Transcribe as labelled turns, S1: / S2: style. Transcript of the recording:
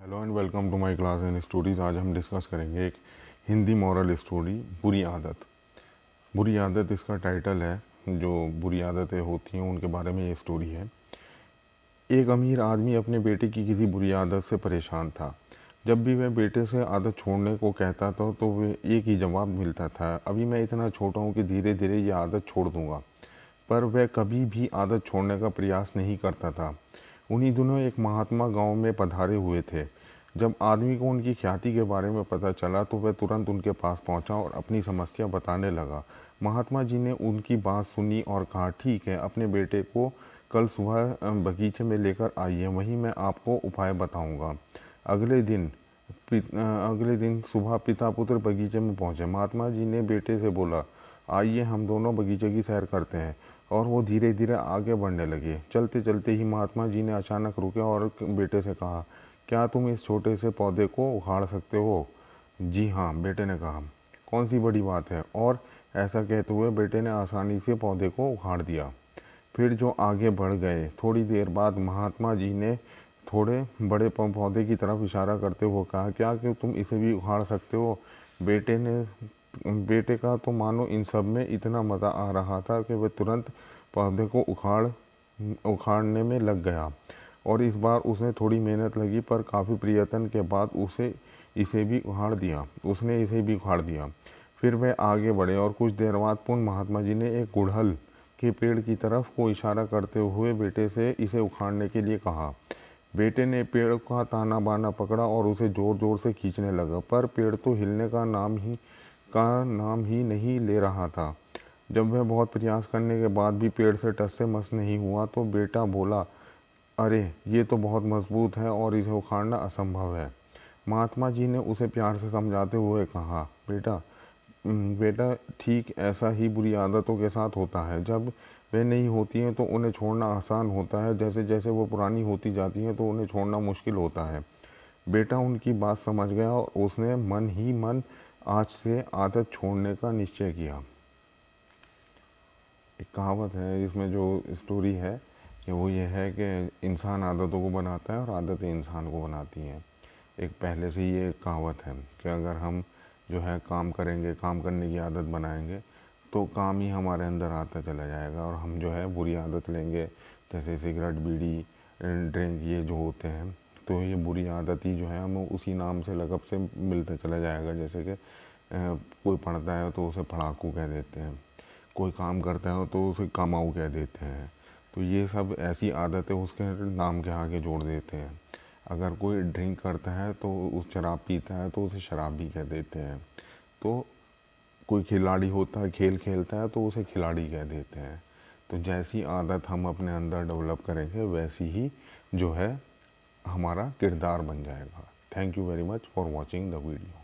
S1: Hello and welcome to my class and stories. आज हम discuss करेंगे एक हिंदी मॉरल स्टोरी, बुरी आदत। बुरी आदत इसका टाइटल है। जो बुरी आदतें होती हैं उनके बारे में ये स्टोरी है। एक अमीर आदमी अपने बेटे की किसी बुरी आदत से परेशान था। जब भी वह बेटे से आदत छोड़ने को कहता था तो वह एक ही जवाब मिलता था, अभी मैं इतना छोटा हूँ कि धीरे धीरे ये आदत छोड़ दूँगा। पर वह कभी भी आदत छोड़ने का प्रयास नहीं करता था। उन्हीं दिनों एक महात्मा गांव में पधारे हुए थे। जब आदमी को उनकी ख्याति के बारे में पता चला तो वह तुरंत उनके पास पहुंचा और अपनी समस्या बताने लगा। महात्मा जी ने उनकी बात सुनी और कहा, ठीक है, अपने बेटे को कल सुबह बगीचे में लेकर आइए, वहीं मैं आपको उपाय बताऊंगा। अगले दिन सुबह पिता पुत्र बगीचे में पहुंचे। महात्मा जी ने बेटे से बोला, आइए हम दोनों बगीचे की सैर करते हैं। और वो धीरे धीरे आगे बढ़ने लगे। चलते चलते ही महात्मा जी ने अचानक रुके और बेटे से कहा, क्या तुम इस छोटे से पौधे को उखाड़ सकते हो? जी हाँ, बेटे ने कहा। कौन सी बड़ी बात है? और ऐसा कहते हुए बेटे ने आसानी से पौधे को उखाड़ दिया। फिर जो आगे बढ़ गए। थोड़ी देर बाद महात्मा जी ने थोड़े बड़े पौधे की तरफ इशारा करते हुए कहा, क्या कि तुम इसे भी उखाड़ सकते हो? बेटे का तो मानो इन सब में इतना मज़ा आ रहा था कि वह तुरंत पौधे को उखाड़ने में लग गया। और इस बार उसने थोड़ी मेहनत लगी, पर काफ़ी प्रयत्न के बाद उसने इसे भी उखाड़ दिया। फिर वे आगे बढ़े और कुछ देर बाद पुनः महात्मा जी ने एक गुड़हल के पेड़ की तरफ को इशारा करते हुए बेटे से इसे उखाड़ने के लिए कहा। बेटे ने पेड़ का ताना बाना पकड़ा और उसे ज़ोर ज़ोर से खींचने लगा, पर पेड़ तो हिलने का नाम ही नहीं ले रहा था। जब वह बहुत प्रयास करने के बाद भी पेड़ से टस से मस नहीं हुआ तो बेटा बोला, अरे ये तो बहुत मजबूत है और इसे उखाड़ना असंभव है। महात्मा जी ने उसे प्यार से समझाते हुए कहा, बेटा ठीक ऐसा ही बुरी आदतों के साथ होता है। जब वे नहीं होती हैं तो उन्हें छोड़ना आसान होता है, जैसे जैसे वो पुरानी होती जाती हैं तो उन्हें छोड़ना मुश्किल होता है। बेटा उनकी बात समझ गया और उसने मन ही मन आज से आदत छोड़ने का निश्चय किया। एक कहावत है इसमें, जो स्टोरी है कि वो ये है कि इंसान आदतों को बनाता है और आदतें इंसान को बनाती हैं। एक पहले से ही ये कहावत है कि अगर हम जो है काम करेंगे, काम करने की आदत बनाएंगे तो काम ही हमारे अंदर आता चला जाएगा। और हम जो है बुरी आदत लेंगे, जैसे सिगरेट, बीड़ी, ड्रिंक, ये जो होते हैं, तो ये बुरी आदत ही जो है हमें उसी नाम से, लक़ब से मिलता चला जाएगा। जैसे कि कोई पढ़ता है तो उसे पढ़ाकू कह देते हैं, कोई काम करता है तो उसे कामाऊ कह देते हैं। तो ये सब ऐसी आदतें उसके नाम के आगे जोड़ देते हैं। अगर कोई ड्रिंक करता है तो उस शराब पीता है तो उसे शराबी कह देते हैं। तो कोई खिलाड़ी होता है, खेल खेलता है तो उसे खिलाड़ी कह देते हैं। तो जैसी आदत हम अपने अंदर डेवलप करेंगे वैसी ही जो है हमारा किरदार बन जाएगा। Thank you very much for watching the video.